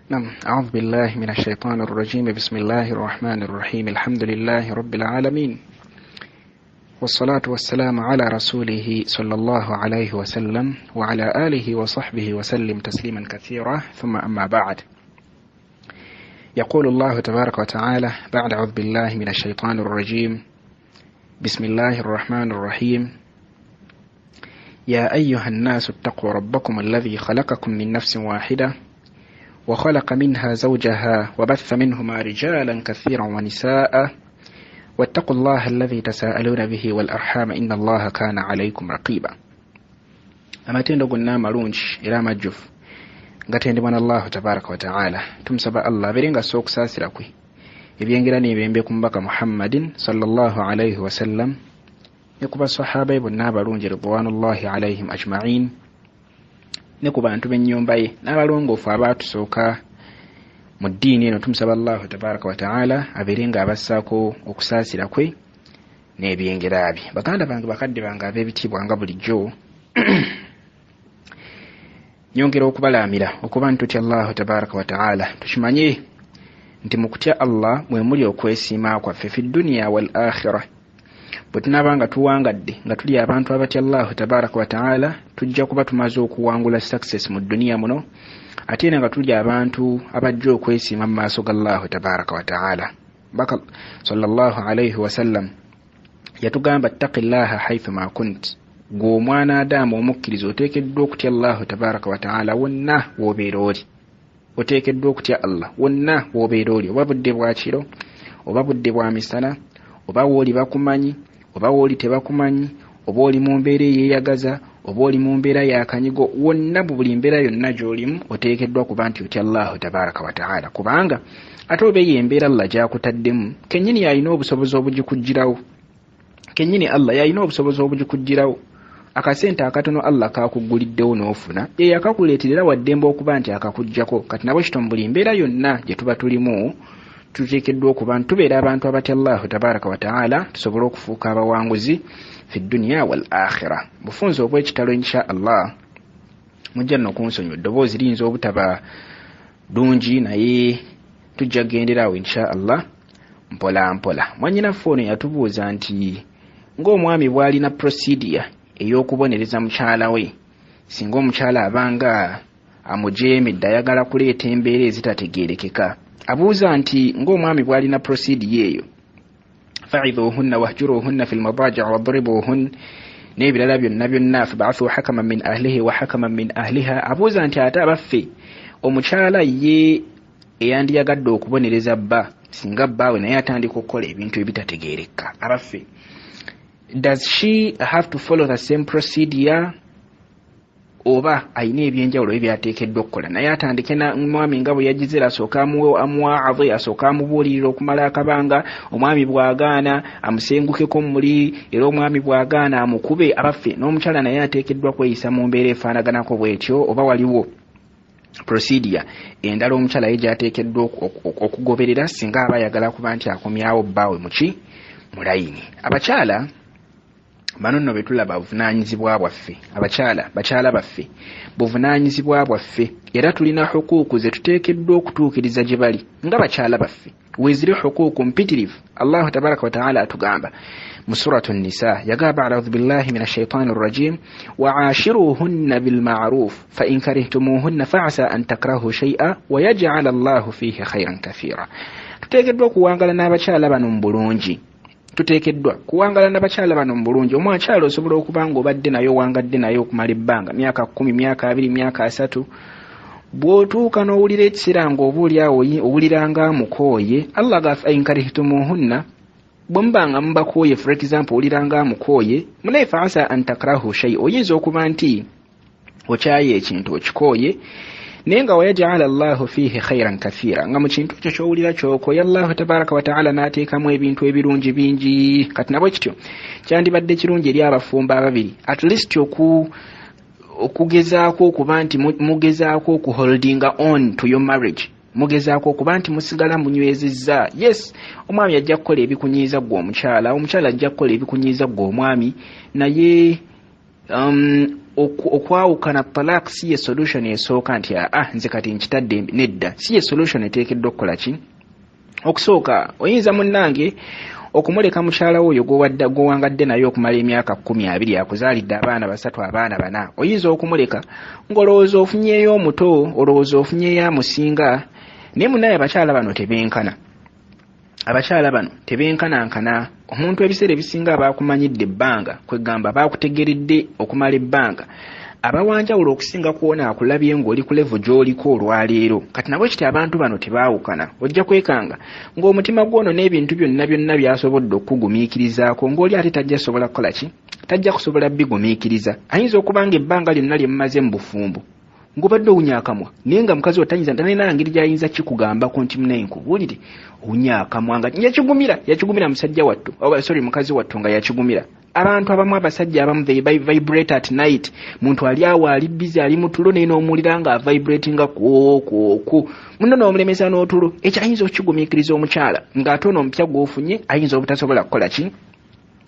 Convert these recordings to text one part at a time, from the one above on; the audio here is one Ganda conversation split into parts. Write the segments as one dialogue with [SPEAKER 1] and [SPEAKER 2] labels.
[SPEAKER 1] نعم. أعوذ بالله من الشيطان الرجيم. بسم الله الرحمن الرحيم. الحمد لله رب العالمين، والصلاة والسلام على رسوله صلى الله عليه وسلم وعلى آله وصحبه وسلم تسليما كثيرا، ثم أما بعد. يقول الله تبارك وتعالى بعد أعوذ بالله من الشيطان الرجيم: بسم الله الرحمن الرحيم. يا أيها الناس اتقوا ربكم الذي خلقكم من نفس واحدة وخلق منها زوجها وبث منهما رجالا كثيرا ونساء واتقوا الله الذي تساءلون به والأرحام إن الله كان عليكم رقيبا. amatendo gonna malungi era amajjufu gatendebwa n'Allahu tabaraka wa ta'ala. Tumusaba Allah aberenga sookusaasira kwe ebyengera n'ebembe ku mubaka Muhammadin sallallahu alayhi wa sallam ne ku basahaba be bonna abalungi ridwanullahi alayhim ajma'in, ne ku bantu b'ennyumba ye n'abalongoofu abaatusooka mu ddiini eno. Tumusaba Allahu tabaraka wa ta'ala abeerenga abassaako okusaasira kwe n'ebyengera bye. Baganda bange, bakadde bange ab'ebitiibwa nga bulijjo, nyongera okubalaamira okuba ntutya Allahu tabaraka wa ta'ala. Tukimanye nti mu kutya Allah mwe muli okwesiima kwaffe fi dduniya wal akhirah. Bwe tunaaba nga tuwangadde nga tuli abantu abatya Allahu tabaraka wa ta'ala, tujja kuba tumaze okuwangula success mu dduniya muno, ate era nga tuli abantu abajja okwesiima mu maaso ga Allahu tabaraka wa ta'ala. Baka sallallahu alayhi wa sallam yatugamba ttaqillaha haythu ma kunt. Gwe omwana Adamu omukkiriza oteekeddwa okutya Allahu tabaraka wa ta'ala wonna w'obeera oli. Oteekeddwa okutya Allah wonna w'obeera oli, oba budde bwa kiro oba budde bwa misana, oba wooli bakumanyi oba wooli tebakumanyi, oba oli mu mbeera eyeeyagaza oba oli mu mbeera y'akanyigo, wonna mu buli mbeera yonna gy'olimu oteekeddwa kuba nti otya Allahu tabaraka wa ta'ala, kubanga ate oba y'embeera Allah gy'akutaddemu kennyini yalina obusobozi obugikuggirawo. Kennyini Allah yalina obusobozi obugikuggirawo. Akasente akatono Allah kakugguliddewo n'ofuna, ye yakakuleeterera waddembe okuba nti akakuggyako. Kati nabo kito mu buli mbeera yonna gye tuba tulimu tuteekeddwa okuba tubeera abantu abatya Allahu tabaraka wa ta'ala, tusobole okufuuka abawanguzi fi dduniya wal akhirah. Bufunze obw'ekitalo insha Allah mujja nno kunsonyiwa, eddoboozi liyinza obutaba ddungi naye tujja kugenderawo insha Allah mpola mpola. Mwannyinaffe ono yatubuuza nti ng'omwami bw'alina procedure ey'okubonereza mukyala we, singa omukyala abanga amujeemedde ayagala kuleeta embeera ezitategeerekeka, abuuza nti ng'omwami bw'alina procedure eyo, fa'idhuhunna wahjuruhunna fil madaji' wadribuhunna n'ebirala byonna byonna, fab'athu hakaman min ahlihi wa hakaman min ahliha. Abuuza nti ate abaffe omukyala ye eyandiyagadde okubonereza bba, singa bbaawe naye atandika okukola ebintu ebitategeereka, abaffe, does she have to follow the same procedure oba ayina ebyenjawulo ebyateekeddwa okukola? Naye atandike na mwami nga bwe yagizera, asooka amuwaadhe, asooka amubuulirira okumala akabanga, omwami bw'agaana amusengukeko muli, era omwami bw'agaana amukube. Abaffe n'omukyala naye ateekeddwa kweyisa mu mbeera efaanaganako bw'etyo, oba waliwo procedure endala omukyala ye gy'ateekeddwa okugoberera singa aba ayagala kuba nti akomyawo bbaawe muki mu layini? Abakyala bano nno betulaba buvunaanyizibwa bwaffe. Bakyala baffe buvunaanyizibwa bwaffe, era tulina hukuuku ze tuteekeddwa okutuukiriza gye bali nga bakyala baffe. Weeziri hukuuku mpitirivu. Allahu tabaraka wa ta'ala atugamba mu suratu Nisa, yagamba a'udhu billahi minash shaitani rrajim, wa'ashiruhunna bil ma'ruf fa in karihtumuhunna fa'asa an takrahu shay'an wa yaj'al Allahu fihi khayran kathira. Tuteekeddwa kuwangala n'abakyala bano mu bulungi. Tuteekeddwa kuwangala n'abakyala bano mu bulungi. Omwakyala osobola okuba nga obadde nayo wangadde nayo okumala ebbanga myaka 10, myaka 2, myaka 3, bw'otuuka n'owulira ekiseera ng'obuulyawo owuliranga amukooye, Allah gafa inkarihitumuhunna, bwe mubanga mubakooye, for example owuliranga amukooye, munaye fa'asa an takrahu shay, oyinza okuba nti okyaye ekintu okikooye, naye nga wayaj'ala Allahu fihi khayran kathira, nga mu kintu ekyo ky'owulira ky'okooye Allahu tabaraka wa ta'ala n'ateekamu ebintu ebirungi bingi. Kati nabwe kityo kyandibadde kirungi eri abafumba ababiri at least okugezaako okuba nti mugezaako okuholdinga on to your marriage, mugezaako okuba nti musigala munywezezza. Yes, omwami ajja kukola ebikunyiiza ggwe omukyala, omukyala ajja kukola ebikunyiiza ggwe omwami, naye okwawukana talaq si ye solution esooka nti nze kati nkitadde nedda, si ye solution eteekeddwa okukola ki. Okusooka oyinza munnange okumuleka mukyala oyo gwowangadde naye okumala emyaka 12 akuzaalidde abaana 3 abaana 4, oyinza okumuleka ng'olowooza ofunyeeyo omuto, olowooza ofunyeeyo amusinga, naye munnaye abakyala bano tebenkana. Abakyala bano tebenkanankana. Omuntu ebiseera ebisinga abaakumanyidde ebbanga, kwegamba baakutegeredde okumala ebbanga, abawanjawulo okusinga kuwona akulabye ng'oli ku level gy'oliko olwaleero. Kati nabwe kiti abantu bano tebaawukana. Ojja kwekanga ng'omutima gwono n'ebintu byonna byasobodde okugumiikirizaako, ng'oli ate tajja sobola kukola ki? Tajja kusobola bigumiikiriza. Ayinza okuba nga ebbanga lyonna lye mumaze mu bufumbo ng'obadde owunyaakamwa, naye nga mukazi watanyinza tanena ngeri gy'ayinza kikugambako nti munayenkubuulire owunyaakamwa nga yakigumira musajja wattu, mukazi wattu nga yakigumira. Abantu abamu abasajja abamu they vibrate at night. Muntu ali awo ali busy ali mutulo naye n'omuwulira nga vibratinga ku muno n'omulemesa n'otulo. Ekyo ayinza okukigumiikiriza omukyala ng'ate ono omupya gw'ofunye ayinza obutasobola kukola ki?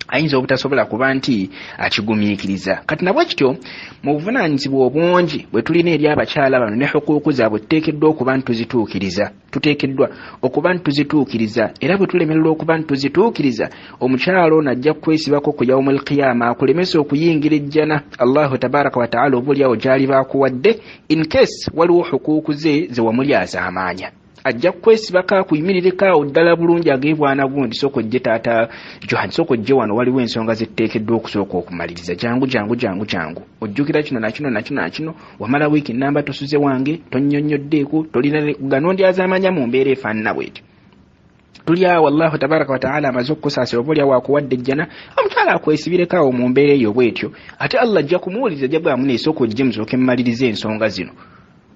[SPEAKER 1] Ayinza obutasobola kuba nti akigumiikiriza. Kati nabwe kityo mu buvunaanyizibwa obungi bwe tulina eri abakyala bano ne hukuuku zaabwe tuteekeddwa okuba ntuzituukiriza. Tuteekeddwa okuba ntuzituukiriza, era bwe tulemererwa okuba ntuzituukiriza, omukyala ono ajja kwesibako ku yawmul qiyama akulemesa okuyingira ejjana Allahu tabaraka wa ta'ala obuliawo gy'ali baakuwadde in case waliwo hukuuku ze wamulyaza amaanya. Ajja kwesibako akuyimirireko ddala bulungi ageebwana gundi soko ojje taata Johan soko ojje wano waliwo ensonga zitteekeddwa okusooka okumaliriza jangu ojjukira kino wamala wiiki namba tosuze wange tonnyonnyoddeeko tolina gano ndyazaamanya mu mbeera efaanana bwetyo. Tuli awo Allahu tabaraka wa ta'ala amaze okukusaasira obuliawo wakuwadde ejjana, omukyala akwesibireko awo mu mbeera eyo bwetyo, ate Allah ajja kumuwuliriza ajja bwamunee soko ojje musooke mumalirize ensonga zino.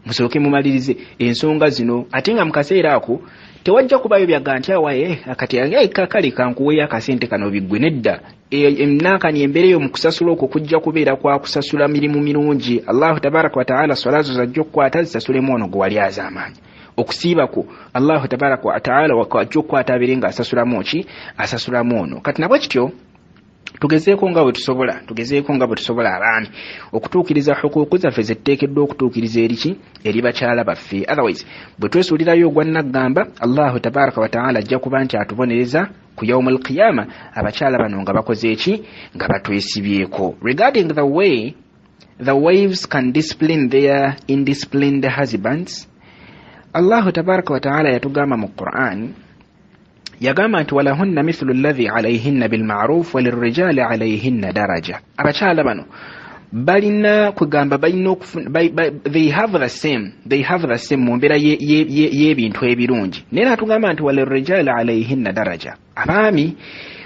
[SPEAKER 1] Musooke mumalirize ensonga zino, ate nga mu kaseera ako tewajja kubayo byaga nti awaye akati kakale kankuweeyo akasente kano biggwe nedda. Emnaakani embeera eyo mu kusasula okwo kujja kubeera kwa kusasula mirimu mirungi. Allahu tabaraka wa ta'ala swalazo zajja okukwata zisasulemu ono gwe wali azaamaanya. Okusiibako Allahu tabaraka wa ta'ala wajja okukwata abeere nga asasulamu ki? Asasulamu ono. Kati nabwe kityo tugezeeko nga bwe tusobola abaami okutuukiriza hukuuku zaffe zetteekeddwa okutuukiriza eri bakyala baffe. Otherwise bwe twesuulirayo ogwannaggamba Allahu tabaraka wa ta'ala ajja kuba nti atubonereza ku yawmul qiyama abakyala bano nga bakoze eki? Nga batwesibyeko. Regarding the way the wives can discipline their indisciplined husbands, Allahu tabaraka wa ta'ala yatugamba mu Qur'an, yagamba nti walahunna mithlu alladhi alayhinna bilma'ruf walirrijali alayhinna daraja. Abakyala bano balina kugamba balina they have the same mu mbeera y'ebintu ebirungi, naye atugamba nti walirrijali alayhinna daraja. Abaami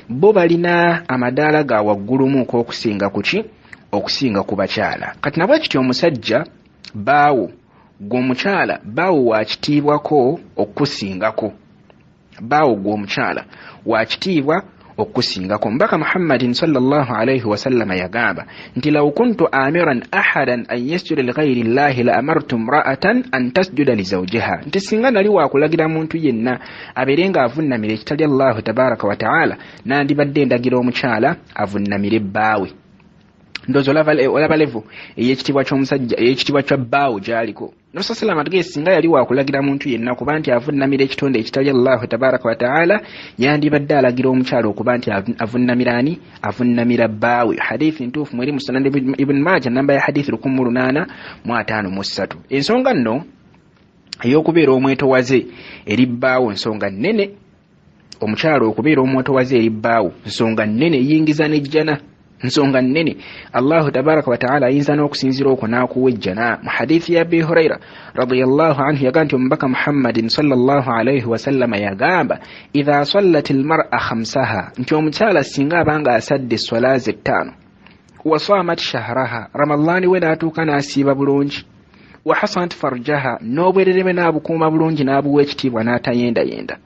[SPEAKER 1] bo balina amadaala ga waggulumu okusinga ku bakyala. Kati nabwe kityo omusajja baawo gw'omukyala baawo wakitiibwako okusingako. Baawo gw'omukyala wakitiibwa okusingako. Mbaka Muhammadin sallallahu alayhi wa sallam yagamba nti law kuntu amiran ahadan an yasjuda li ghayri llahi la amartu imra'atan an tasjuda li zawjiha, nti singa nali wakulagira muntu yenna abeere nga avunnamira ekitali Allahu tabaraka wa ta'ala nandibadde ndagira omukyala avunnamire bbaawe. Ndozo olaba levo ey'ekitiibwa ky'omusajja ey'ekitiibwa kya bbaawo gy'aliko. Nabi sallallahu alayhi singa yali wakulagira muntu yenna kuba nti avunnamira ekitonde ekitali Allahu tabaraka wa ta'ala yandibadde alagira omukyala okuba nti avunnamirani avunnamira bbaawe. Hadithi ntuufu mweri mu Sunan Ibn Majah namba ya hadithi 1853. Ensonga nno ey'okubeera omwetowaze eri bbaawo nsonga nnene. Omukyala okubeera omwetowaze eri bbaawo nsonga nnene, yingiza n'ejjana nsonga nnene. Allahu tabaraka wa ta'ala ayinza n'okusinzira okwo n'akuwa ejjana. Mu hadithi ya Abi Huraira radiyallahu anhu yagamba nti omubaka Muhammadin sallallahu alayhi wa sallam yagamba idha sallat almar'a khamsaha, nti omukyala singa abanga asadde swala ze 5 wa samat shahraha, ramadhani we n'atuuka n'asiiba bulungi, wa hasanat farjaha, n'obwerereme n'abukuuma bulungi n'abuwa ekitiibwa n'atayendayenda,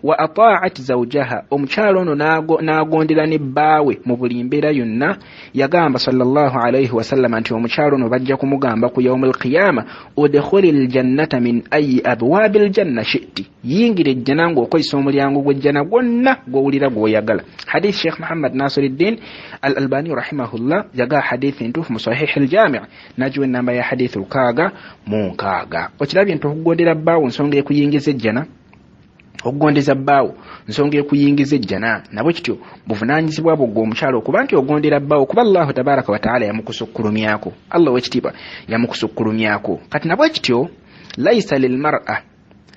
[SPEAKER 1] wa ata'at zawjaha omukyalo ono n'agondera ne bbaawe mu buli mbeera yonna yagamba sallallahu alayhi wasallam nti omukyalo ono bajja kumugamba ku yawmul qiyama udkhulil jannata min ayi abwabil janna shi'ti yingira ejjana ng'okozesa omulyango gw'ejjana gwonna gw'owulira gw'oyagala. Hadith Sheikh Muhammad Nasiruddin al-Albani rahimahullah yaga hadith ntuufu mu sahih al-jami' najwa namba ya hadith lukaaga mu nkaaga. Okirabye nti okugondera bbaawo nsonga ekuyingiza ejjana, okugondeza bbaawo nsonga ekuyingiza ejjana nabwe kityo buvunaanyizibwa bwo omukyalo okuba nti ogondera bbaawo kuba Allahu tabaraka wa taala yamukusukkulumyako. Allah wekitiibwa yamukusukkulumyako. Kati nabwe kityo laisa lilmar'a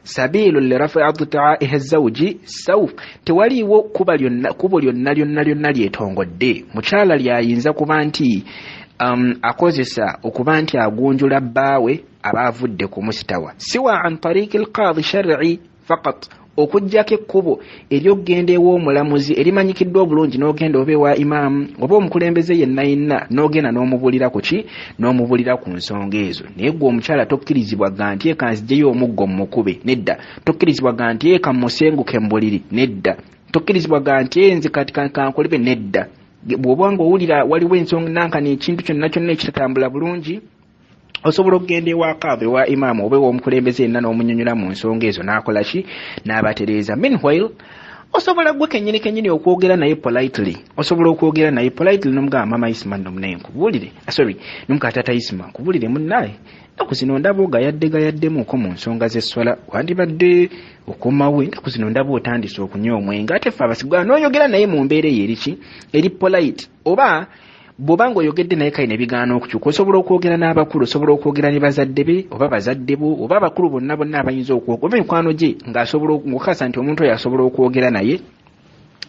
[SPEAKER 1] sabilu lirafi'i dhita'iha zawji sawf tewaliwo kubo lyonna lyetongodde mukyala lyayinza kuba nti akozesa okuba nti agonjola bbaawe abaavudde ku musitawa siwa an tariqi alqadi shar'i faqat okujjako ekkubo ery'okgenda ew'omulamuzi erimanyikiddwa obulungi n'ogenda oba ewa imaamu oba omukulembeze yenna yenna n'ogenda n'omubulira ku ki n'omubulira ku nsonga ezo. Naye gwe omukyala tokkirizibwaga nti eka nziggyeyo omuggo mukube nedda, tokkirizibwaga nti eka musenguke mu buliri nedda, tokkirizibwaga nti nze kati kankolebe nedda. Bw'oba ng'owulira waliwo ensonga nankani ekintu kyonna kyonna ekitatambula bulungi osobola okugenda ewa kaadhi wa imaamu oba ew'omukulembeze yenna n'omunyonyola mu nsonga ezo n'akola ki n'abatereeza. Meanwhile osobola gwe kennyini okwogera naye politely, osobola okwogera naye politely n'omugamba mama Isma nomunaye nkubulire n'omukatata Isma nkubulire munnaye ennaku zino ndaba ogayaddemuuko mu nsonga z'esswala wandibadde okomawe ennaku zino ndaba otandise okunywa omwenge ate ffe abasigwa n'oyogera naye mu mbeera eyo eri polite oba bw'oba ng'oyogedde naye kayina ebigaana okukyuka osobola okwogera n'abakulu, osobola okwogera ne bazadde be oba bazadde bo oba abakulu bonna abayinza okwogera oba mikwano gye ng'asobola okukasa nti omuntu oyo asobola okwogera naye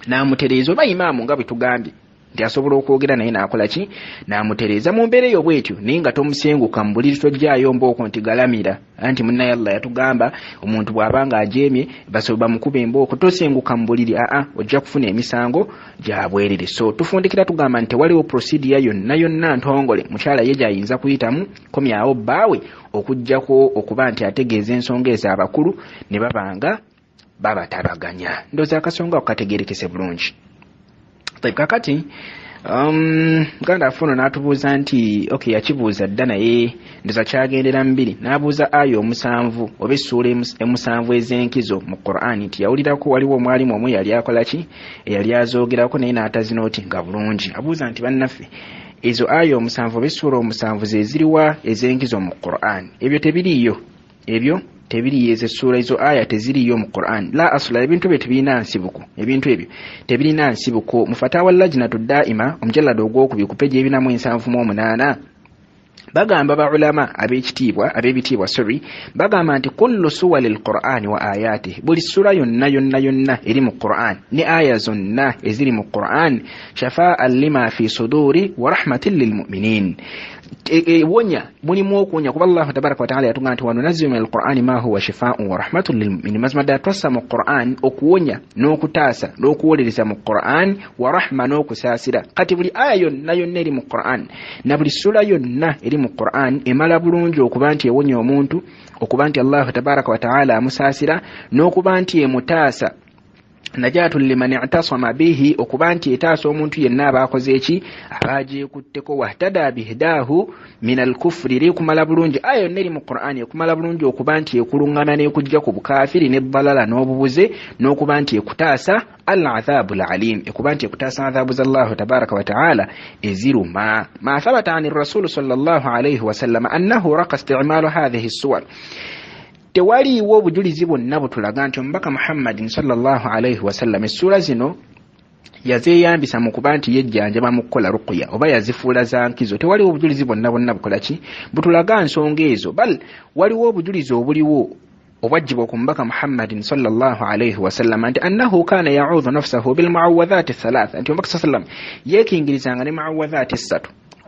[SPEAKER 1] n'amutereeza oba imaamu nga bwe tugambye nti asobola okwogera naye n'akola ki n'amutereeza mu mbeera eyo bw'etyo naye nga tomusenguka mu buliri tojjaayo mbooko nti galamira anti munnaye Allah yatugamba omuntu bw'aba ng'ajeemye bamukuba embooko tosenguka mu buliri ojja kufuna emisango gya bwerere. So tufundikira tugamba nti tewaliwo procedure yonna ntongole mukyala ye gy'ayinza kuyitamu komyawo bbaawe okuggyako okuba nti ategeeza ensonga ezo abakulu ne babanga babatabaganya. Ndowooza akasonga okukategeerekese bulungi. Kakati muganda afuno n'atubuuza nti yakibuuza dda naye ndoza kyagendera mbiri n'abuuza aya 7 oba essuula 7 ez'enkizo mu Qur'an nti yawulirako waliwo omwalimu omu yali akola ki eyali azoogerako naye n'atazinooti nga bulungi. Abuuza nti bannaffe ezo aya 7 oba essuula 7 ze ziriwa ez'enkizo mu Qur'an? Ebyo tebiriiyo, ebyo tebiriiyo, ezo essuula ezo aya teziriiyo mu Qur'an. La asula ebintu bye tebirina nsibuko, ebintu ebyo tebirina nsibuko. Mu fatawa lajnatu daima omujallada ogwokubiri ku peji 478 bagamba baulama ab'ebitiibwa bagamba nti kullu suwali al-Qur'ani wa ayatihi buli sura yonna eri mu Qur'an ne aya zonna eziri mu Qur'an shafa'an lima fi suduri wa rahmatin lil mu'minin wonya mulimu okuwonya kuba Allah tabaraka wa taala yatugamba nti wanunazzilu min al-Qur'ani ma huwa shifaa'un wa rahmatun lil mu'minin. Mazima ddala twassa mu Qur'an okuwonya n'okutaasa n'okuwolereza mu Qur'an wa rahma n'okusaasira. Kati buli aya yonna eri mu Qur'an na buli sura yonna eri mu Qur'an emala bulungi okuba nti ewonya omuntu, okuba nti Allah tabaraka wa taala amusaasira n'okuba nti emutaasa najatu liman i'tasama bihi okuba nti etaasa omuntu yenna abakoze eki abajeekutteko wahtada bihdahu min al-kufri likumala bulungi ayo neri mu Qur'an ekumala bulungi okuba nti ekulungana n'ekujja ku bukafiri n'ebbalala n'obubuze n'okuba nti ekutaasa al-adhabu al-alim ekuba nti ekutaasa adhabu z'Allahu tabaraka wa ta'ala eziruma. Ma thabata 'ani ar-rasul sallallahu alayhi wa sallam annahu raqa isti'malu hadhihi as-suwar tewaliiwo obujulizi bwonna butulaga nti omubaka Muhammadin sallallahu alayhi wasallam essula zino yazeeyambisa mu kuba nti yejjanjaba mu kukola ruqya oba yazifuula za nkizo. Tewaliwo obujulizi bwonna bukola ki butulaga nsonga ezo, bal waliwo obujulizi obuliwo obwajjibwa ku mubaka Muhammadin sallallahu alayhi wasallam nti annahu kana ya'udhu nafsahu bil mu'awwadhati thalatha nti omubaka sallam yeekingirizanga ne mu'awwadhati 3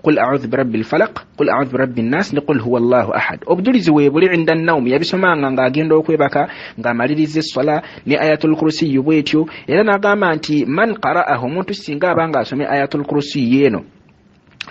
[SPEAKER 1] قل أعوذ برب الفلق قل أعوذ برب الناس قل هو الله أحد. obujulizi weebuli عند النوم yabisomanga ng'agenda okwebaka ng'amaliriza essola ne ayatul kursi bwetyo era n'agamba nti man qara'ahu omuntu singa abanga asomye ayatul kursi yeno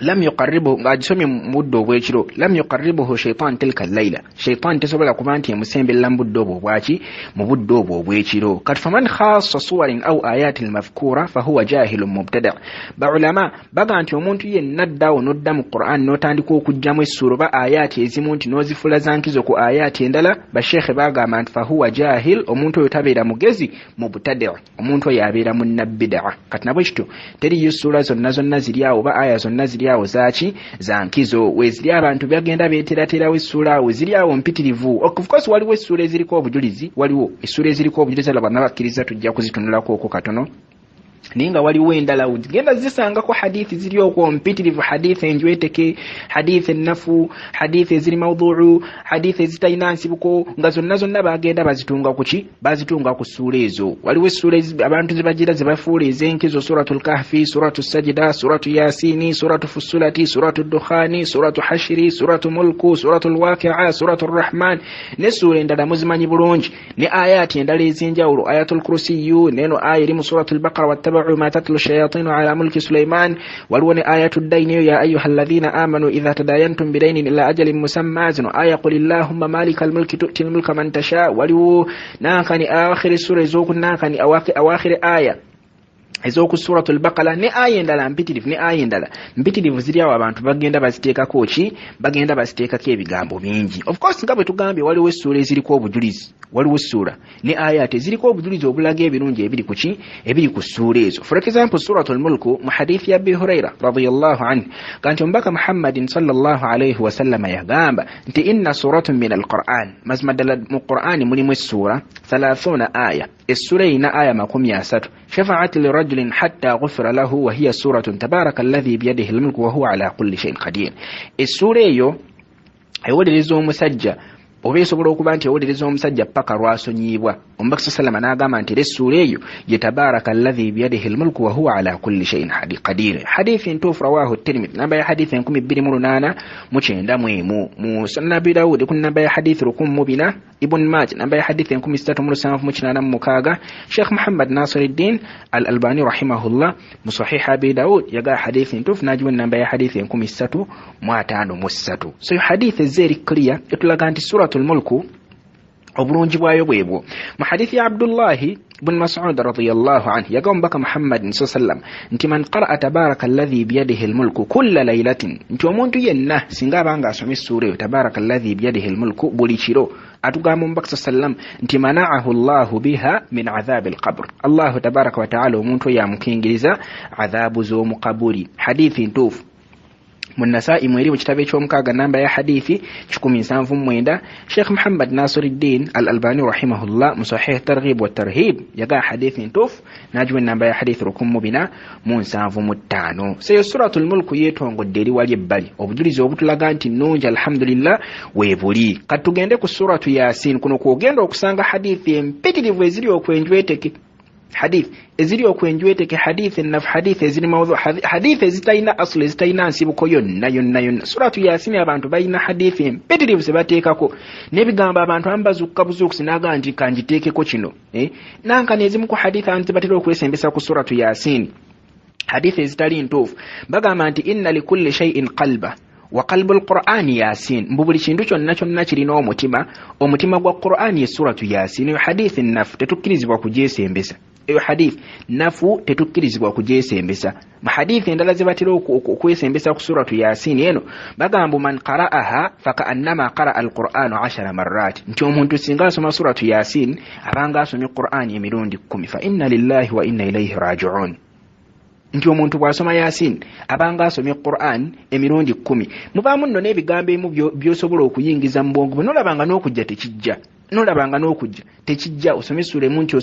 [SPEAKER 1] lam yuqarribu ngajisomye muddo obwekiro lam yuqarribuhu shaytan tilka al-layla shaytan tesobola kuba nti emusembera mu buddo obwo bwaki mu buddo obwo obwekiro kat faman khassa suwarin aw ayati al-mafkura fahuwa jahilun mubtada' baulama baga nti omuntu yenna addawo nodda mu Qur'an notandika okujjamu essuro ba ayati ezimu nti nozifula zankizo ku ayati endala bashekhe bagamba nti fahuwa jahil omuntu oyo tabeera mugezi mubtada' omuntu oyo abeera munnabbidaa kati nabwe kito teri yusura zonna ziryawo ba aya zonna ziryawo zaki zankizo weziri abantu bagenda beteraterawo essura awo ziryawo mpitirivu of course waliwo essura eziriko obujulizi waliwo essura eziriko obujulizi alabana bakkiriza tujja kuzitunulako okwo katono ninga waliwo endala genda zisangako hadithi ziri okwo mpitirivu hadithi enjweteke hadithi ennafu hadithi eziri mawduu hadithi ezitayina nsibuko nga zonna bagenda bazitunga kuki bazitunga ku ssura ezo waliwo essura abantu zibagira zibafuula ez'enkizo suratul kahfi suratul sajida suratul yasini suratul fusulati suratul dukhani suratul hashiri suratul mulku suratul waqi'a suratul rahman ne sura endala muzimanyi bulungi ne ayati endala ez'enjawulo ayatul kursiyu neno aya eri mu suratul baqara wattaba'u ما تتلو الشياطين على ملك سليمان ولون آية الدين يا أيها الذين آمنوا إذا تداينتم بدين إلى أجل مسمى آية قل اللهم مالك الملك تؤتي الملك من تشاء ولو ناكني آخر السورة زوك ناكني أواخر آية ezoku suratul baqara ne aya endala mpitirivu ne aya endala mpitirivu ziryawo abantu bagenda baziteekako ki bagenda baziteekako ebigambo bingi of course nga bwe tugambye waliwo essura eziriko obujulizi waliwo essura ne aya ate ziriko obujulizi obulaga ebirungi ebiri ku ki ebiri ku ssura ezo for example suratul mulku mu hadithi ya Abi Huraira radiyallahu anhu kanti omubaka Muhammadin sallallahu alayhi wa sallam yagamba nti inna suratun min al-Qur'an mazmadala mu Qur'ani mulimu essura 30 aya essura ina aya 30 shafa'at lirajulin hatta ghufira lahu wa hiya suratun tabaraka alladhi biyadihi al-mulku wa huwa ala kulli shay'in qadir essura eyo ewolereza omusajja oba esobola okuba nti ewolereza omusajja paka lwasonyibwa omubaka salama n'agamba nti essura eyo ye tabaraka alladhi biyadihi al-mulku wa huwa ala kulli shay'in qadir hadithi ntuufu rawahu at-Tirmidhi namba ya hadithi 28 mu 9 mu Sunan Abi Dawud kun namba ya hadithi 10 Ibn Majah namba ya hadithi 3786 Sheikh Muhammad Nasiruddin Al-Albani rahimahullah mu Sahih Abi Dawud yaga hadithi ntuufu najwa namba ya hadithi 3553 so hadithi zeri clear etulaga nti suratul mulku obulungi bwayo bwebwo mu hadithi ya Abdullah ibn Mas'ud radiyallahu anhu yaga omubaka Muhammad sallam nti man qara'a tabaraka alladhi biyadihi almulku kulla laylatin nti omuntu yenna singa abanga asoma essura tabaraka alladhi biyadihi almulku buli kiro atugamba omubaka sallam nti mana'ahu Allahu biha min adhab alqabr Allah tabaraka wa ta'ala omuntu yamukingiriza adhabu z'omu kaburi hadithi ntuufu Munasai mweri mu kitabe ky'omukaaga namba ya hadithi 179 Sheikh Muhammad Nasiruddin Al-Albani rahimahullah mu Sahih Targhib wa Tarhib yaga hadithi ntuufu najwe namba ya hadithi 175 seyo suratul mulku yetongodde eri wali ebbali obujulizi obutulaga nti nnungi alhamdulillah webuli katugende ku suratu Yasin kuno kwogenda okusanga hadithi empitirivu eziri okwenjweteke hadith eziri okwenjweteke hadith ennaf hadith eziri mawdhu hadith ezitayina asli ezitayina nsibuko yonna suratu Yasin abantu bayina hadith empitirivu sebateekako nebigamba abantu ambazukka buzukusi naga nti kanjiteekeko kino nanka nezimu ku hadith anti batera okwesembesa ku suratu Yasin hadith ezitali ntuufu bagamba nti inna likulli shay'in qalba wa qalbu al-Qur'ani Yasin mbubuli kintu kyonna kirina omutima gwa Qur'ani suratu Yasin yo hadith ennaf tetukkirizibwa kugyesembesa eyo hadith nafu tetukkirizibwa kugyesembesa mu hadith endala zibatira okwesembesa ku suratu Yasin eno bagamba man qara'aha fakaannama qara'a al-Qur'anu 10 marrat nti omuntu singa asoma suratu Yasin abanga asomye Qur'ani emirundi 10 fa inna lillahi wa inna ilayhi raji'un nti omuntu bw'asoma Yasin abanga asomye Qur'an emirundi 10 mubaamu nno n'ebigambo ebimu byosobola okuyingiza mu bwongo nolabanga n'okujja tekijja osome sura emu nti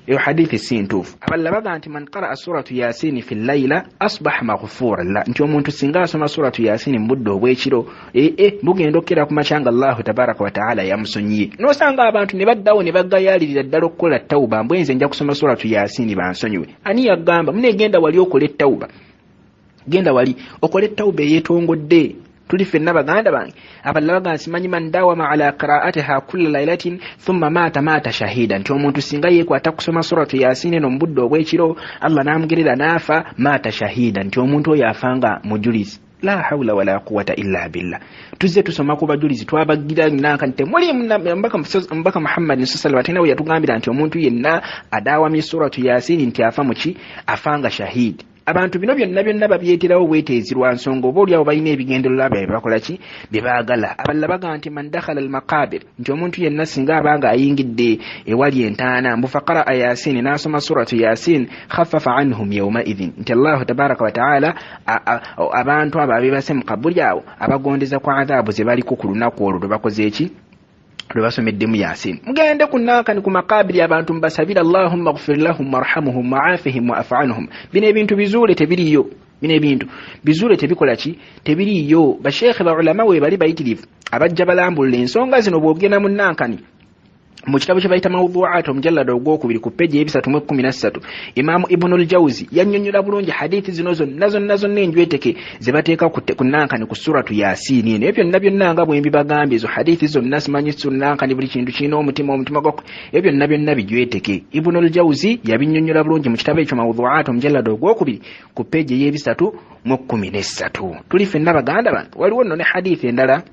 [SPEAKER 1] eyo hadithi si ntuufu abalala baga nti man qara'a suratu Yasin fi layla asbaha maghfuran la nti omuntu singa asoma suratu Yasin mu budde obw'ekiro bugenda okkera ku makyanga Allahu tabaraka wa ta'ala yamusonyiye n'osanga abantu ne baddawo ne baggayaalirira ddala okukola tawuba mbwenze nja kusoma suratu Yasin bansonyiwe ani yagamba munegenda wali okole tawuba genda wali okole tawuba eyeetongodde tuli fenna baganda bange aballa baga simanyi man dawama ala qira'atiha kull laylatin thumma mata shahidan nti omuntu singa yekwata kusoma suratu yasin no mbuddo obwekiro Allah namugirira nafa mata shahidan nti omuntu oyo afanga mujulizi. La hawla wala quwwata illa billah. Tuze tusoma ku bajulizi twabagira nakante muri mbaka Muhammad sallallahu alaihi wasallam yatugambira nti omuntu yenna adawamye suratu yasin nti afa muki afanga shahidi. Abantu bino byonna babyeterawo bwetezi lwa nsonga oba oli abo balina ebigendererwa byabwe bakola ki bye baagala. Abalala baga nti man dakhala al-maqabir nti omuntu yenna singa abanga ayingidde ewali entaana mbu faqara yasin n'asoma suratu yasin khaffafa anhum yawma idhin nti Allah tabaraka wa ta'ala abantu abo abebase mu kabuli awo abagondeza kwa adhabu ze baliko ku lunaku olwo bakoze eki lwebasomeddemu yasin. Mugende kunnankani ku makabiri abantu mbasabira Allahumma ighfir lahum warhamhum wa'afihim wa'afanhum. Bino ebintu bizuule tebiriyo. Bino ebintu bizuule tebikola ki tebiriyo. Basheekhe ba ulama we bali bayitirivu abajja balambulira ensonga zino bw'ogenda munnankani mu kitabo kye bayita mawdhu'at omujallada ogwokubiri ku peji 313 Imam Ibn al-Jawzi yannyonnyola bulungi hadithi zino zonna enjweteke ze bateeka ku nankani ku suratu yasin. Ebyo byonna nga bwe mbibagambye ezo hadithi zonna simanyi sunnankani buli kintu kirina omutima gwako ebyo byonna bijweteke. Ibn al-Jawzi yabinnyonnyola bulungi mu kitabo ekyo mawdhu'at omujallada ogwokubiri ku peji 313. Tuli fenna baganda bange waliwo nno ne hadithi endala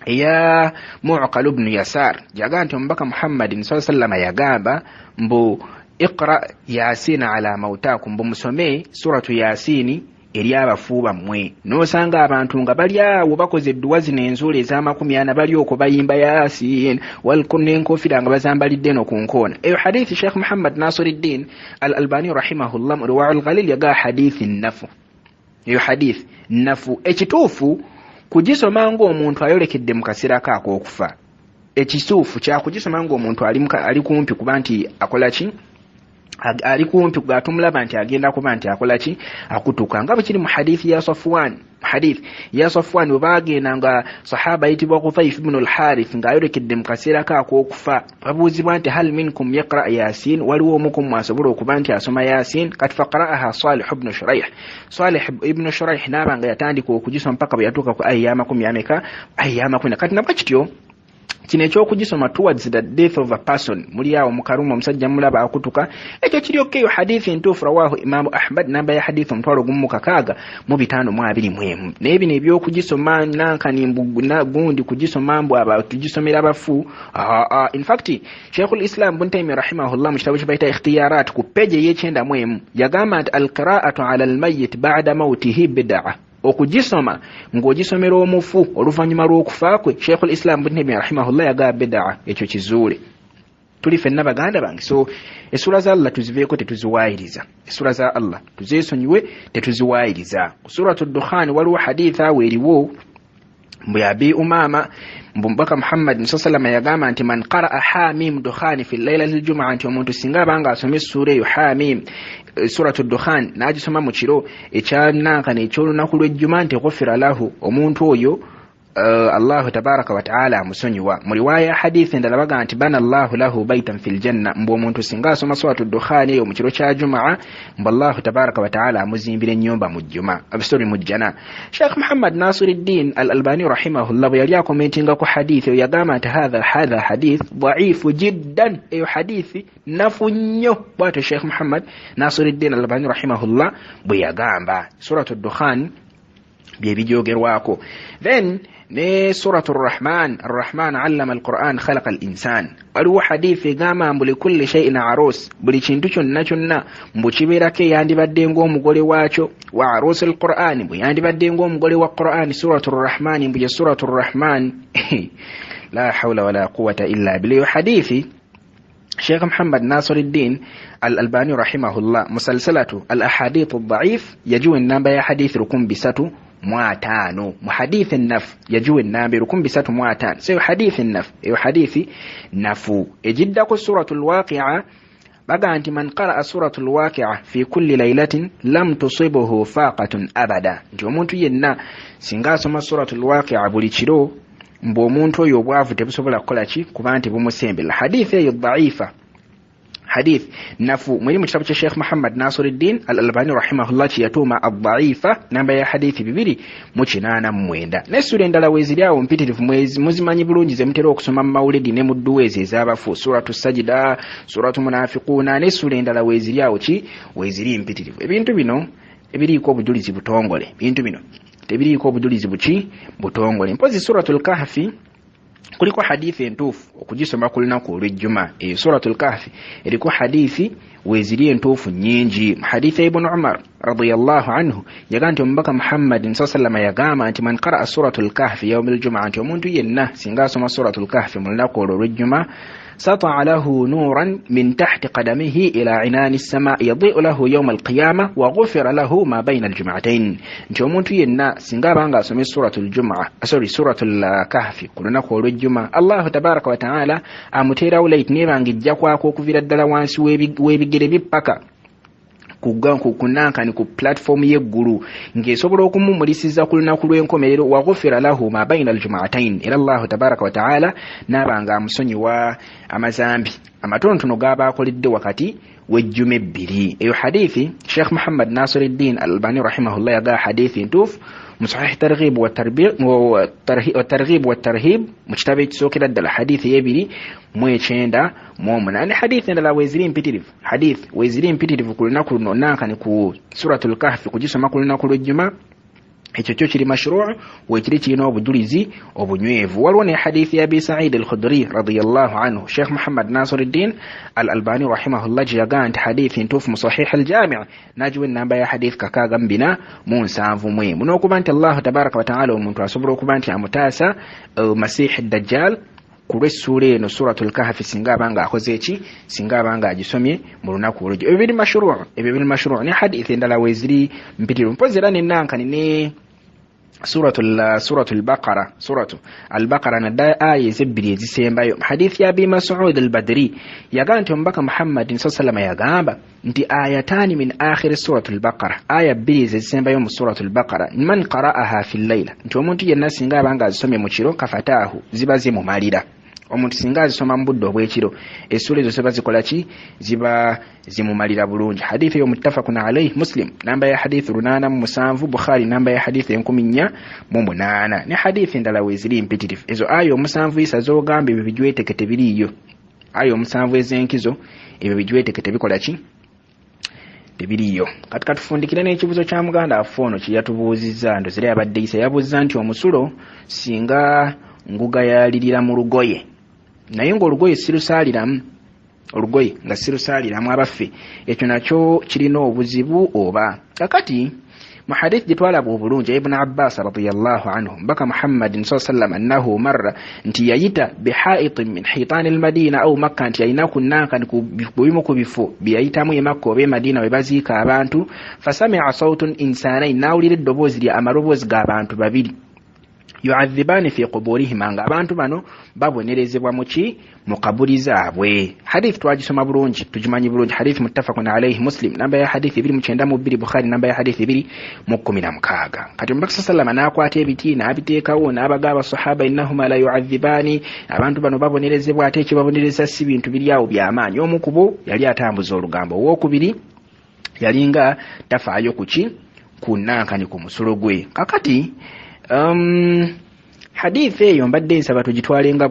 [SPEAKER 1] ya Mu'qal ibn Yasar jaga nti omubaka Muhammadin sallallahu alaihi wasallam yagamba mbu iqra yasin ala mautakum mbu musome suratu yasin eri abafu bammwe. Nosanga abantu nga bali awo bakoze edduwa zino enzuule ez'amakumi bali okwo bayimba yasin walkunna enkofira nga bazambalidde no ku nkoona. Eyo hadithi Sheikh Muhammad Nasiruddin al-Albani rahimahullah mu Riwa'ul Ghalil yaga hadithi nafu. Eyo hadithi nafu ekituufu kugisoma ng'omuntu ayolekedde mu kaseera kaako okufa. Ekisuufu kya kugisoma ng'omuntu ali kumpi kuba nti akola ki ali kumpi kugatumulaba nti agenda kuba nti akola ki akutuka nga bwe kiri mu hadithi ya Safwan bagenda nga sahaba yitibwa Qutayf ibn al-Harith nga ayolekedde mu kaseera kaako okufa. Babuuzibwa nti hal minkum yaqra yasin waliwo omukum asobola okuba nti asoma yasin kati faqra'aha Salih ibn Shuraih n'abanga yatandika okugisoma mpaka bwe yatuuka ku ayyama 10 kati nabwe kityo kino ekyokugisoma towards the death of a person muli awo mukaruma omusajja mulaba akutuka ekyo kiryoka eyo hadithi ntuufu rawahu Imam Ahmad namba ya hadithi 1521 naye bino ebyokugisoma nankani gundi kugisoma mbu aba tugisomera abafu in fact Sheikhul Islam Ibn Taymiyyah rahimahullah mu kitabo kye bayita ikhtiyarat ku page y'ekyenda yagamba nti al-qira'atu 'ala al-mayyit ba'da mawtihi bid'ah. Okugisoma ng'ogisomera omufu oluvannyuma lw'okufa kwe Sheikhul Islam Ibn Taymiyyah rahimahullah yaga bid'a ekyo kizuule. Tuli fenna baganda bange so essura za Allah tuziveeko tetuziwaayiriza. Essura za Allah tuzeesonyiwe tetuziwaayiriza. Ku suratu Dukhan waliwo haditha awo eriwo mbu Abi Umama mbaka Muhammad sallallahu yagamba nti man qara'a Hamim Dukhan fi laylatil Jum'a nti omuntu singa banga asome sura yo Hamim suratu Dukhan n'agisoma mu kiro ekyananka n'ekyolunaku lw'ejjuma nti ghufira lahu omuntu oyo Allah tabaraka wa ta'ala musonyiwa. Mu riwaya hadithi endala baga nti bana Allah lahu baitan fil janna mbu omuntu singa asoma suratu Dukhan eyo mu kiro kya Jumaa mbu Allah tabaraka wa ta'ala amuzimbira ennyumba mu jjuma mu jjana. Sheikh Muhammad Nasiruddin al-Albani rahimahullah bwe yali akomentinga ku hadithi yagamba nti hadha hadith dha'ifu jiddan eyo hadithi nafu nnyo bw'atyo Sheikh Muhammad Nasiruddin al-Albani rahimahullah bwe yagamba. Suratu Dukhan bye bijogerwako. Then ne suratu Ar-Rahman 'allama al-Qur'an khalaqa al-insan waliwo hadithi gamba mbu likulli shay'in arus buli kintu kyonna mbu kibeerako yandibadde ng'omugole waakyo wa arus al-Qur'an bwe yandibadde ng'omugole wa Qur'an. Suratu Ar-Rahman mbu ye suratu Ar-Rahman la hawla wala quwwata illa billah. Hadithi Sheikh Muhammad Nasiruddin al-Albani rahimahullah musalsalatu al-ahadith ad-da'if yajuwa namba ya hadithi 305 mu hadithi naf yajuwa namba 305 so hadithi naf yo hadithi nafu ejiddako suratul waqi'a baga nti man qara'a suratul waqi'a fi kulli laylatin lam tusibuhu faqatun abada nti omuntu yenna singa asoma suratul waqi'a buli kiro mbu omuntu oyo obwavu tebusobola kukola ki kuba nti bumusembera. Hadithi eyo dha'ifa hadith nafu muri mu kitabu kya Sheikh Muhammad Nasiruddin Al-Albani rahimahullah kiyatuma ad-da'ifa namba ya hadithi 289 n'essula endala weeziri awo mpitirivu muzimanyi bulungi ze mutera okusoma mu mawulidi ne mu dduweezi ez'abafu suratu sajida suratu munafiquna n'essula endala weeziri awo weeziri mpitirivu ebintu bino ebiriiko obujulizi butongole bintu bino tebiriiko obujulizi butongole mpozi suratul kahfi kuliko hadithi entuufu okugisoma ku lunaku olw'ejjuma eyo suratul kahfi eriko hadithi weeziri entuufu nnyingi hadithi ibn Umar radiyallahu anhu yaga nti omubaka Muhammadin sallallahu yagamba nti man qara'a suratul kahfi yawm al-jum'a nti omuntu yenna singa asoma suratul kahfi mu lunaku olw'ejjuma سطع له نورا من تحت قدمه إلى عنان السماء يضيء له يوم القيامة وغفر له ما بين الجمعتين nti omuntu yenna singa abanga asomye suratul kahfi ku lunaku olw'ejjuma Allahu tabaraka wa ta'ala amuteerawo light nebanga ijja kwako okuvira ddala wansi w'ebigere by'eppaka kunankani ku platform y'eggulu ng'esobola okumumulisiza ku lunaku lw'enkomerero waghufira lahu ma bayna al-jum'atayn era Allahu tabaraka wa ta'ala n'abanga amusonyiwa amazambi amatonotono g'aba akoledde wakati w'ejjuma ebbiri eyo hadithi Sheikh Muhammad Nasiruddin Al-Albani rahimahullah yaga hadithi ntuufu mu sahih targhib wa targhib wa tarhib mu kitabu ekisookera ddala hadithi y'ebiri mu 9 hadithi endala weeziri mpitirivu ku lunaku luno nankani ku suratul kahfi kugisoma ku lunaku lw'ejjuma ekyo kyo kiri mashru' weekiri kirina obujulizi obunywevu waliwo ne hadithi ya Abi Sa'id al-Khudri radiyallahu anhu Sheikh Muhammad Nasiruddin Al-Albani rahimahullah yaga nti hadithi ntuufu mu sahih al-Jami' najiwe namba ya hadith kakaaga mbina mu 7 muno okuba nti Allah tabaraka wa ta'ala omuntu asobola okuba nti amutaasa Masih ad-Dajjal kulw'essuula eno suratul kahfi singa abanga akoze singa abanga agisomye mu lunaku olwo ebyo biri mashru' ne hadithi endala weeziri mpitirivu mpozi era nennankani ne suratul baqara al-baqara nadda aya ezebbiri ezisembayo hadithi ya Abi Mas'ud al-Badri yaga nti omubaka Muhammadin sallallahu yagamba nti ayatani min akhir suratul baqara aya 2 ezisembayo mu suratul baqara man qara'aha fil layla nti omuntu yenna singa abanga azisomye mu kiro kafatahu ziba zimumalira omuntu singa azisoma mu budde obw'ekiro essula ezo ziba zikola ziba zimumalira bulungi hadithi yo muttafaqun alayhi Muslim namba ya hadithi 807 Bukhari namba ya hadithi 1008 ne hadithi endala weeziri mpitirivu ezo ayo 7 isa zogamba ebyo bijwetekete biriyo ayo 7 ez'enkizo ebyo bijwetekete bikola tebiriyo kati katufundikira n'ekibuzo kya muganda afoono kiyatubuuzizza ndozera yabadde isa yabuuza nti omusulo singa nguga yalirira mu lugoye naye ng'olugoye silusaaliramu olugoye nga silusaaliramu abaffe ekyo nakyo kirina obuzibu oba kakati mu hadith gye twalaba obulungi Ibn Abbas radiyallahu anhu mbaka Muhammadin sallallahu annahu marra nti yayita bihaitin min hitan al-Madina au Makka nti yayina kunnankani ku bimu ku bifo byayitamu e Makka oba e Madina we baziika abantu fasami'a sawtun insanain nawulira eddoboozi lya amaloboozi g'abantu babiri yu'adhibani fi quburihim nga abantu bano babonerezebwa mu kaburi zaabwe hadith twagisoma bulungi tugimanyi bulungi hadith muttafaqun alayhi Muslim namba ya hadith 292 Bukhari namba ya hadith 216 kati mbaka sallama nakwata ebiti n'abiteekawo n'abagaba sahaba innahuma la yu'adhibani abantu bano babonerezebwa ate ekibabonereza si bintu biri awo by'amaanyi omu kubo yali atambuza olugambo owookubiri yalinga tafaayo kunankani ku musulo gwe kakati hadithi eyo mbadde nsaba tugitwalenga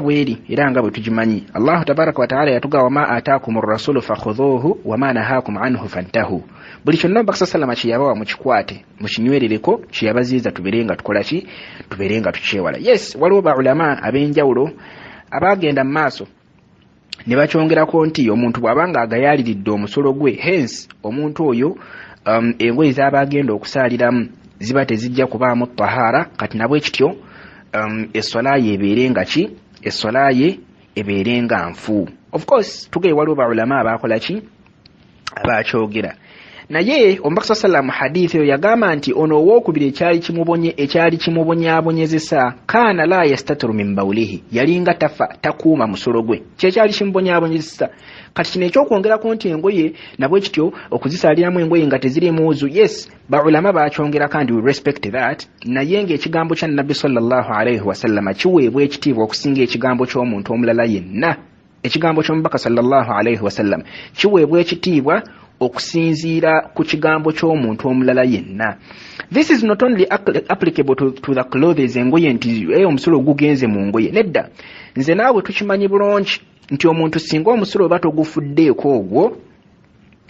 [SPEAKER 1] bweri era nga bwe tugimanyi Allah tabaraka wa ta'ala yatugawa ma ataakum ar-rasulu fakhudhuhu wa ma nahakum anhu fantahu buli kyonna mbaka sallama kiyabawa mukikwate mukinywerereko kiyabaziiza tuberenga tukyewala yes waliwo ba ulama ab'enjawulo abagenda mu maaso ne bakyongerako nti omuntu bw'abanga agayaliridde omusolo gwe hence omuntu oyo engoye z'abagenda okusaaliramu ziba tezijja kubaamu tahara kati nabwe kityo essola ye ebeerenga nfu of course tugeye waliwo ba ulama abakola abakyogera naye omubaka sallam hadithi yo yagamba nti ono owookubiri ekyali kimubonyaabonyezesa kaana la yastatiru min bawlihi, yalinga tafa takuuma musolo gwe, kyekyali kimubonyaabonyezesa. Kati kino ekyokwongerako nti engoye nabwe kityo okuzisaaliramu engoye nga tezirimu wuzu, yes baulama bakyongera kandi we respect that, naye ng'ekigambo kya nabbi sallallahu alaihi wasallama kiweebwa ekitiibwa okusinga ekigambo ky'omuntu omulala yenna. Ekigambo ky'omubaka sallallahu alaihi wasallam kiweebwa ekitiibwa okusinziira ku kigambo ky'omuntu omulala yenna. This is not only applicable to the clothes, engoye nti omusulo gugenze mu ngoye, nedda nze naawe tukimanyi bulungi nti omuntu singa omusulo oba togufuddeeko ogwo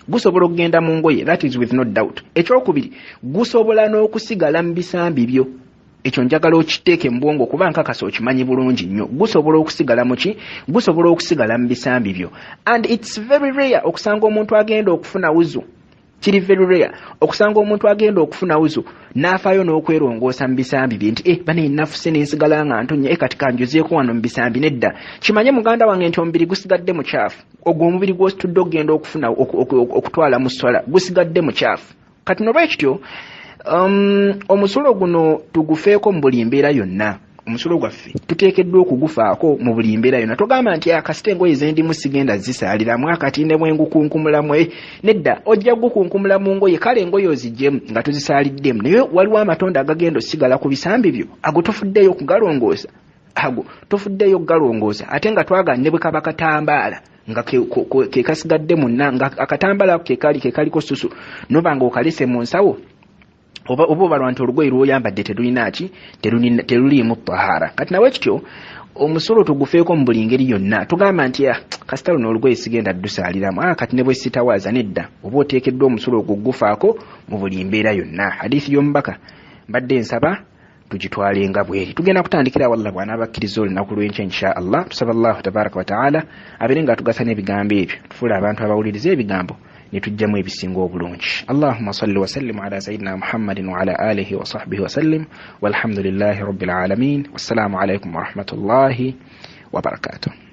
[SPEAKER 1] gusobola okugenda mu ngoye, that is with no doubt. Ekyokubiri, gusobola n'okusigala mu bisambi byo. Ekyo njagala okiteeke mu bwongo kuba nkakasa okimanyi bulungi nnyo. Gusobola okusigala mu ki? Gusobola okusigala mu bisambi byo. And it's very rare okusanga omuntu agenda okufuna wuzu. Kiri very rare okusanga omuntu agenda okufuna wuzu n'afaayo n'okwerongoosa mu bisambi bye nti bane nafuse n'ensigala nga ntonye kati kanjuzeeko wano mu bisambi, nedda. Kimanye muganda wange nti omubiri gusigadde mukyafu. Ogwo omubiri gw'ositudde okugenda okufuna okutwala mu swala gusigadde mukyafu. Kati nolwekityo omusulo guno tugufeeko mu buli mbeera yonna. Omusulo gwaffe tuteekeddwa okugufaako mu buli mbeera yonna. Togamba nti akasita engoye zendimu sigenda zisaaliramu akatinde bwengukunkumulamu, nedda ojja gukunkumula mu ngoye, kale engoye oziggyemu nga tuzisaaliddemu, naye waliwo amatonda agagenda osigala ku bisambi byo, ago tofuddeyo okugalongoosa, ago tofuddeyo okugalongoosa, ate nga twagane bwe kaba katambaala nga ke kasigadde munna, nga akatambaala ke kaliko susu noba nga okalese mu nsawo oba obalwa nti olugoye lw'oyambadde teruliimu ttahaara. Kati nawe kityo omusulo tugufeeko mu buli ngeri yonna. Tugamba nti kasita luno olugoye sigenda ddusaaliramu, kati ne bwe sitawaaza, nedda. Oba oteekeddwa omusulo ogwo gufaako mu buli mbeera yonna. Hadithi y'omubaka mbadde nsaba tugitwalenga bweri. Tugenda kutandikira walla bw'anaabakkiriza olunaku lw'enkya insha Allah. Tusaba Allahu tabaraka wa taala abeere nga atugasa n'ebigambo ebyo, tufuule abantu abawuliriza ebigambo نتجمع بسنغو بلونش. اللهم صل وسلم على سيدنا محمد وعلى آله وصحبه وسلم، والحمد لله رب العالمين، والسلام عليكم ورحمة الله وبركاته.